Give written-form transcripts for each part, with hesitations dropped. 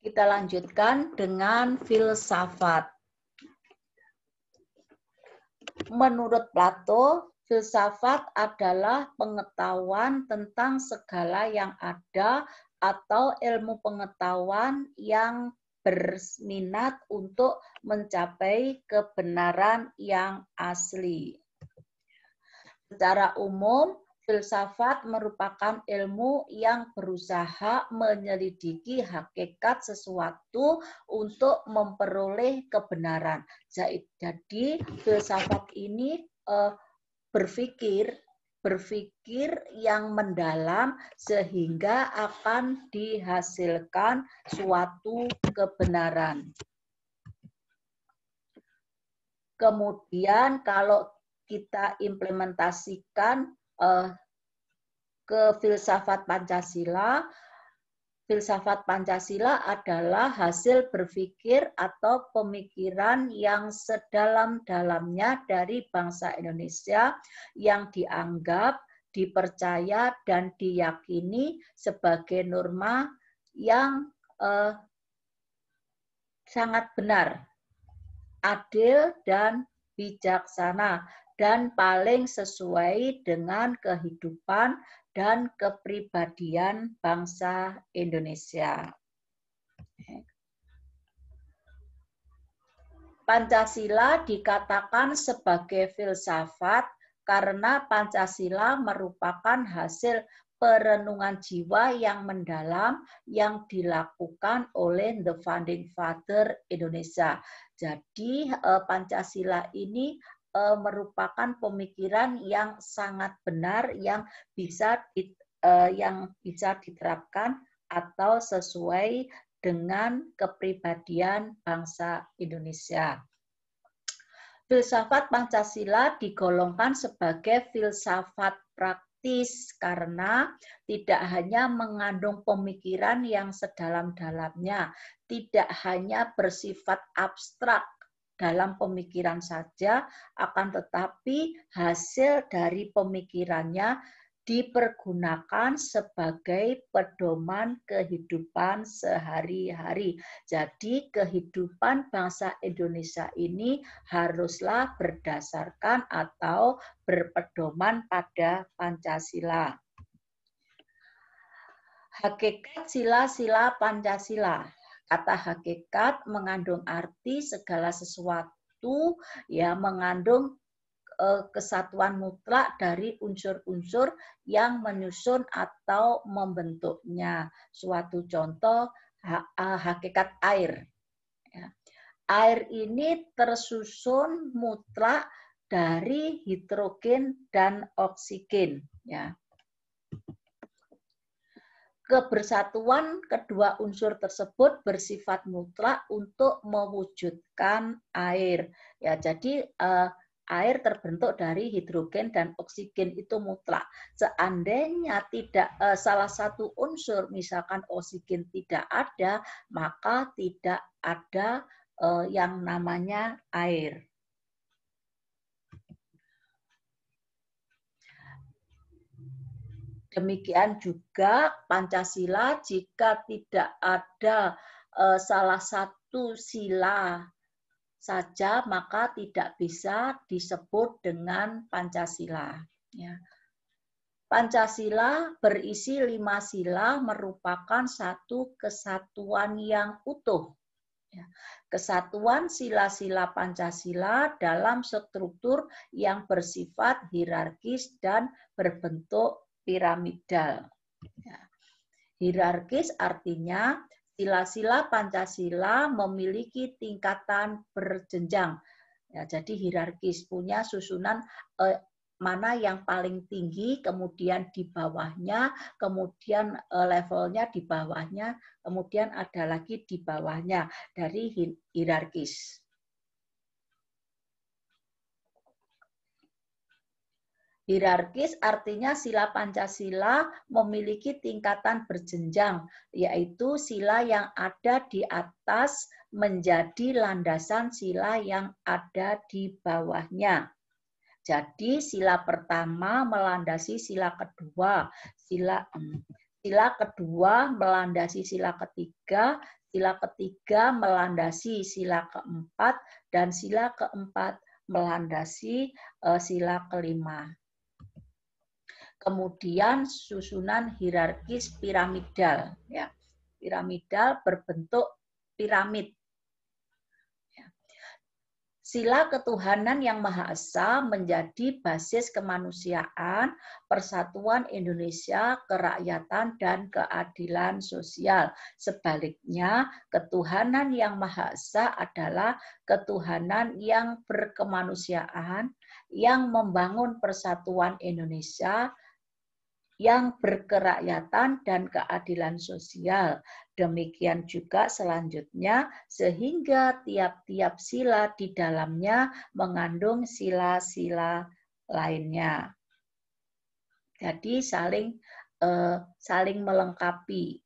Kita lanjutkan dengan filsafat. Menurut Plato, filsafat adalah pengetahuan tentang segala yang ada atau ilmu pengetahuan yang berminat untuk mencapai kebenaran yang asli. Secara umum, filsafat merupakan ilmu yang berusaha menyelidiki hakikat sesuatu untuk memperoleh kebenaran. Jadi, filsafat ini berpikir yang mendalam sehingga akan dihasilkan suatu kebenaran. Kemudian kalau kita implementasikan ke filsafat Pancasila adalah hasil berpikir atau pemikiran yang sedalam-dalamnya dari bangsa Indonesia yang dianggap, dipercaya, dan diyakini sebagai norma yang sangat benar, adil, dan bijaksana, dan paling sesuai dengan kehidupan dan kepribadian bangsa Indonesia. Pancasila dikatakan sebagai filsafat karena Pancasila merupakan hasil perenungan jiwa yang mendalam yang dilakukan oleh The Founding Father Indonesia. Jadi Pancasila ini merupakan pemikiran yang sangat benar yang bisa diterapkan atau sesuai dengan kepribadian bangsa Indonesia. Filsafat Pancasila digolongkan sebagai filsafat praktis karena tidak hanya mengandung pemikiran yang sedalam-dalamnya, tidak hanya bersifat abstrak dalam pemikiran saja, akan tetapi hasil dari pemikirannya dipergunakan sebagai pedoman kehidupan sehari-hari. Jadi kehidupan bangsa Indonesia ini haruslah berdasarkan atau berpedoman pada Pancasila. Hakikat sila-sila Pancasila. Kata hakikat mengandung arti segala sesuatu yang mengandung kesatuan mutlak dari unsur-unsur yang menyusun atau membentuknya. Suatu contoh hakikat air. Air ini tersusun mutlak dari hidrogen dan oksigen. Ya. Kebersatuan kedua unsur tersebut bersifat mutlak untuk mewujudkan air. Ya, jadi air terbentuk dari hidrogen dan oksigen itu mutlak. Seandainya tidak salah satu unsur, misalkan oksigen tidak ada, maka tidak ada yang namanya air. Demikian juga Pancasila, jika tidak ada salah satu sila saja, maka tidak bisa disebut dengan Pancasila. Ya. Pancasila berisi 5 sila merupakan satu kesatuan yang utuh. Ya. Kesatuan sila-sila Pancasila dalam struktur yang bersifat hierarkis dan berbentuk piramidal. Ya. Hierarkis artinya sila-sila Pancasila memiliki tingkatan berjenjang. Ya, jadi hierarkis punya susunan mana yang paling tinggi, kemudian di bawahnya, kemudian levelnya di bawahnya, kemudian ada lagi di bawahnya dari hierarkis. Hierarkis artinya sila Pancasila memiliki tingkatan berjenjang, yaitu sila yang ada di atas menjadi landasan sila yang ada di bawahnya. Jadi sila pertama melandasi sila kedua, Sila kedua melandasi sila ketiga melandasi sila keempat, dan sila keempat melandasi sila kelima. Kemudian susunan hierarkis piramidal, ya. Piramidal berbentuk piramid. Sila ketuhanan yang Maha Esa menjadi basis kemanusiaan, persatuan Indonesia, kerakyatan, dan keadilan sosial. Sebaliknya, ketuhanan yang Maha Esa adalah ketuhanan yang berkemanusiaan, yang membangun persatuan Indonesia, yang berkerakyatan dan keadilan sosial. Demikian juga selanjutnya, sehingga tiap-tiap sila di dalamnya mengandung sila-sila lainnya. Jadi saling melengkapi.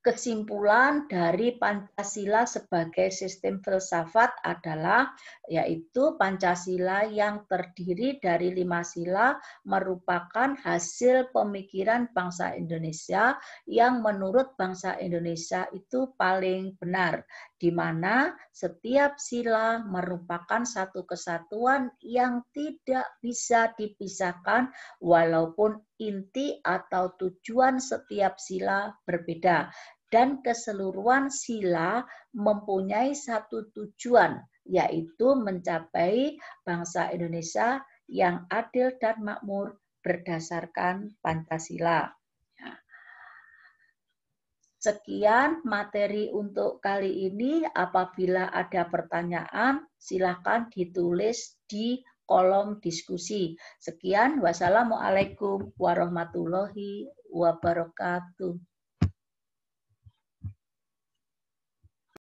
Kesimpulan dari Pancasila sebagai sistem filsafat adalah yaitu Pancasila yang terdiri dari 5 sila merupakan hasil pemikiran bangsa Indonesia yang menurut bangsa Indonesia itu paling benar, di mana setiap sila merupakan satu kesatuan yang tidak bisa dipisahkan walaupun inti atau tujuan setiap sila berbeda. Dan keseluruhan sila mempunyai satu tujuan, yaitu mencapai bangsa Indonesia yang adil dan makmur berdasarkan Pancasila. Sekian materi untuk kali ini. Apabila ada pertanyaan, silakan ditulis di kolom diskusi. Sekian, wassalamualaikum warahmatullahi wabarakatuh.